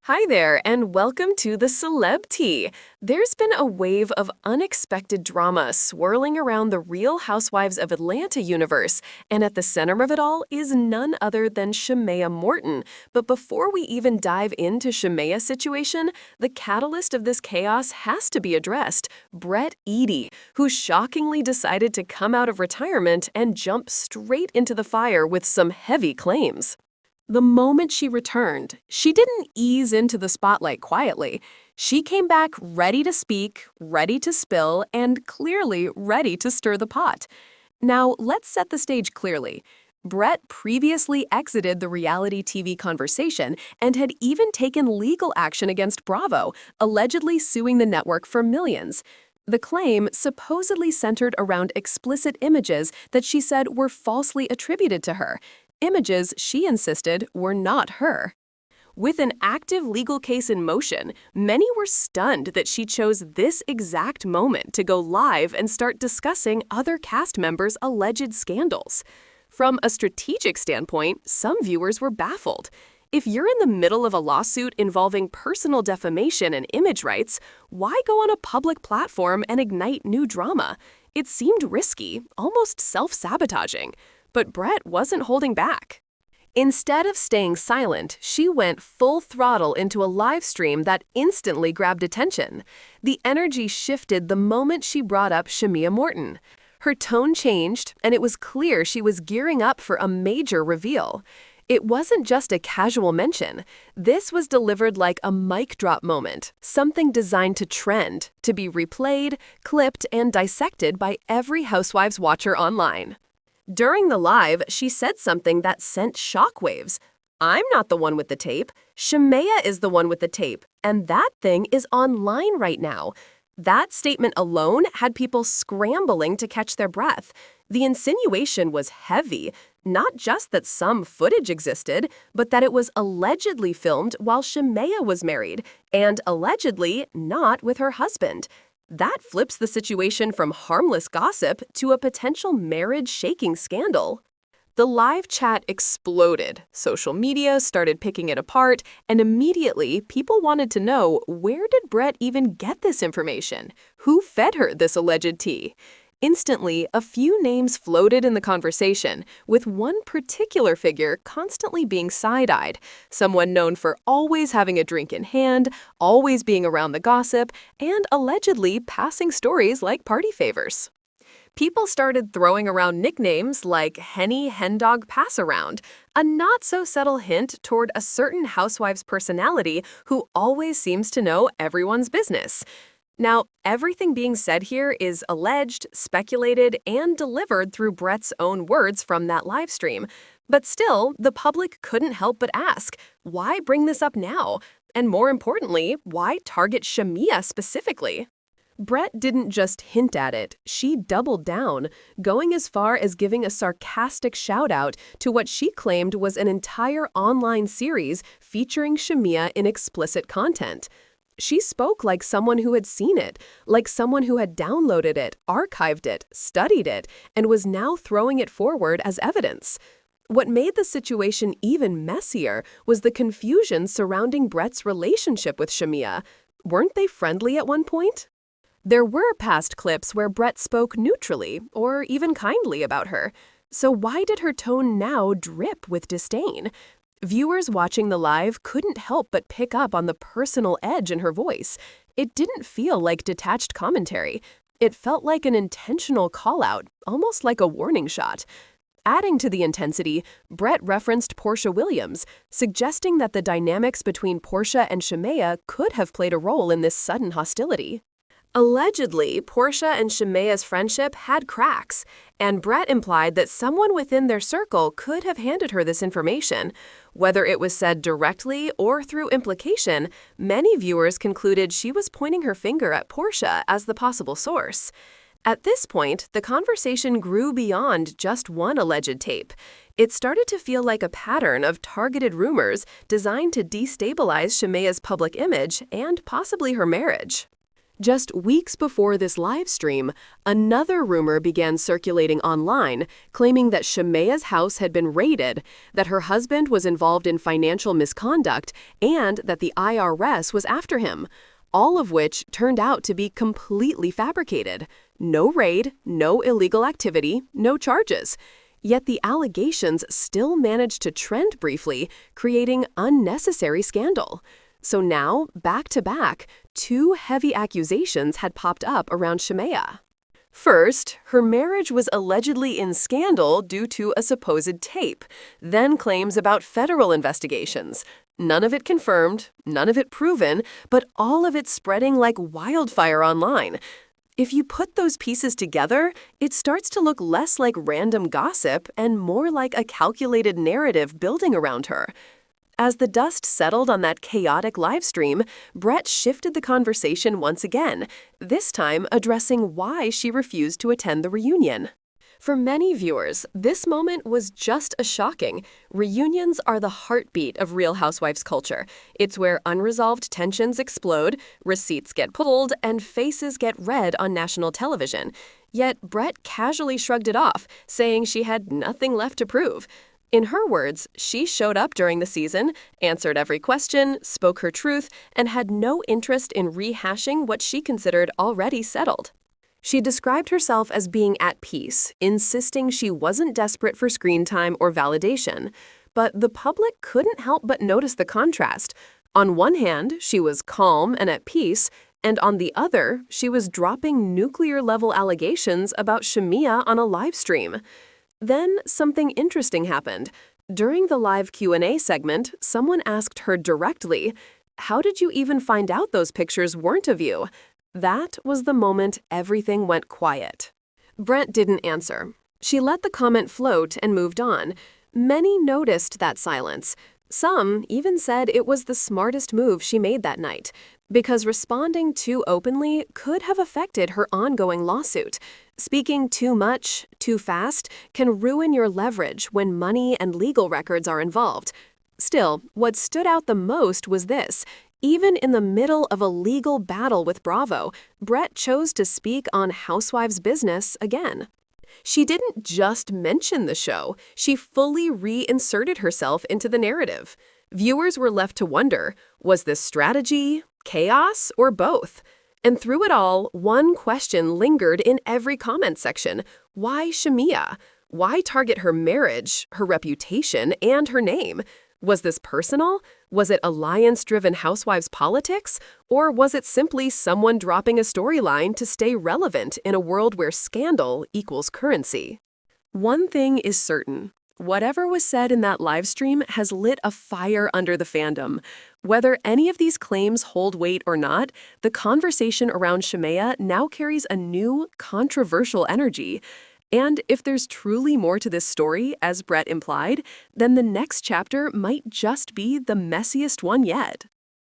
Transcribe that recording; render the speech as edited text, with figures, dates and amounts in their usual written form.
Hi there, and welcome to the Celeb Tea. There's been a wave of unexpected drama swirling around the Real Housewives of Atlanta universe, and at the center of it all is none other than Shamea Morton. But before we even dive into Shamea's situation, the catalyst of this chaos has to be addressed: Brett Edie, who shockingly decided to come out of retirement and jump straight into the fire with some heavy claims. The moment she returned, she didn't ease into the spotlight quietly. She came back ready to speak, ready to spill, and clearly ready to stir the pot. Now, let's set the stage clearly. Brett previously exited the reality TV conversation and had even taken legal action against Bravo, allegedly suing the network for millions. The claim supposedly centered around explicit images that she said were falsely attributed to her. Images, she insisted, were not her. With an active legal case in motion, many were stunned that she chose this exact moment to go live and start discussing other cast members' alleged scandals. From a strategic standpoint, some viewers were baffled. If you're in the middle of a lawsuit involving personal defamation and image rights, why go on a public platform and ignite new drama? It seemed risky, almost self-sabotaging. But Brett wasn't holding back. Instead of staying silent, she went full throttle into a live stream that instantly grabbed attention. The energy shifted the moment she brought up Shamea Morton. Her tone changed, and it was clear she was gearing up for a major reveal. It wasn't just a casual mention. This was delivered like a mic drop moment, something designed to trend, to be replayed, clipped, and dissected by every Housewives watcher online. During the live, she said something that sent shockwaves. "I'm not the one with the tape. Shamea is the one with the tape, and that thing is online right now." That statement alone had people scrambling to catch their breath. The insinuation was heavy, not just that some footage existed, but that it was allegedly filmed while Shamea was married, and allegedly not with her husband. That flips the situation from harmless gossip to a potential marriage-shaking scandal. The live chat exploded. Social media started picking it apart, and immediately people wanted to know, where did Brett even get this information? Who fed her this alleged tea? Instantly, a few names floated in the conversation, with one particular figure constantly being side-eyed, someone known for always having a drink in hand, always being around the gossip, and allegedly passing stories like party favors. People started throwing around nicknames like Henny Hendog Passaround, a not-so-subtle hint toward a certain housewife's personality who always seems to know everyone's business. Now, everything being said here is alleged, speculated, and delivered through Brett's own words from that livestream. But still, the public couldn't help but ask, why bring this up now? And more importantly, why target Shamea specifically? Brett didn't just hint at it, she doubled down, going as far as giving a sarcastic shout-out to what she claimed was an entire online series featuring Shamea in explicit content. She spoke like someone who had seen it, like someone who had downloaded it, archived it, studied it, and was now throwing it forward as evidence. What made the situation even messier was the confusion surrounding Brett's relationship with Shamea. Weren't they friendly at one point? There were past clips where Brett spoke neutrally or even kindly about her. So why did her tone now drip with disdain? Viewers watching the live couldn't help but pick up on the personal edge in her voice. It didn't feel like detached commentary. It felt like an intentional call-out, almost like a warning shot. Adding to the intensity, Brett referenced Porsha Williams, suggesting that the dynamics between Porsha and Shamea could have played a role in this sudden hostility. Allegedly, Porsha and Shamea's friendship had cracks, and Brett implied that someone within their circle could have handed her this information. Whether it was said directly or through implication, many viewers concluded she was pointing her finger at Porsha as the possible source. At this point, the conversation grew beyond just one alleged tape. It started to feel like a pattern of targeted rumors designed to destabilize Shamea's public image and possibly her marriage. Just weeks before this live stream, another rumor began circulating online, claiming that Shamea's house had been raided, that her husband was involved in financial misconduct, and that the IRS was after him. All of which turned out to be completely fabricated. No raid, no illegal activity, no charges. Yet the allegations still managed to trend briefly, creating unnecessary scandal. So now, back to back, two heavy accusations had popped up around Shamea. First, her marriage was allegedly in scandal due to a supposed tape, then claims about federal investigations. None of it confirmed, none of it proven, but all of it spreading like wildfire online. If you put those pieces together, it starts to look less like random gossip and more like a calculated narrative building around her. As the dust settled on that chaotic livestream, Brett shifted the conversation once again, this time addressing why she refused to attend the reunion. For many viewers, this moment was just as shocking. Reunions are the heartbeat of Real Housewives culture. It's where unresolved tensions explode, receipts get pulled, and faces get red on national television. Yet Brett casually shrugged it off, saying she had nothing left to prove. In her words, she showed up during the season, answered every question, spoke her truth, and had no interest in rehashing what she considered already settled. She described herself as being at peace, insisting she wasn't desperate for screen time or validation. But the public couldn't help but notice the contrast. On one hand, she was calm and at peace, and on the other, she was dropping nuclear-level allegations about Shamea on a live stream. Then something interesting happened. During the live Q&A segment, someone asked her directly, "How did you even find out those pictures weren't of you?" That was the moment everything went quiet. Brett didn't answer. She let the comment float and moved on. Many noticed that silence. Some even said it was the smartest move she made that night, because responding too openly could have affected her ongoing lawsuit. Speaking too much, too fast, can ruin your leverage when money and legal records are involved. Still, what stood out the most was this. Even in the middle of a legal battle with Bravo, Brett chose to speak on Housewives' business again. She didn't just mention the show, she fully reinserted herself into the narrative. Viewers were left to wonder, was this strategy, chaos, or both? And through it all, one question lingered in every comment section. Why Shamea? Why target her marriage, her reputation, and her name? Was this personal? Was it alliance-driven housewives politics? Or was it simply someone dropping a storyline to stay relevant in a world where scandal equals currency? One thing is certain. Whatever was said in that livestream has lit a fire under the fandom. Whether any of these claims hold weight or not, the conversation around Shamea now carries a new, controversial energy. And if there's truly more to this story, as Brett implied, then the next chapter might just be the messiest one yet.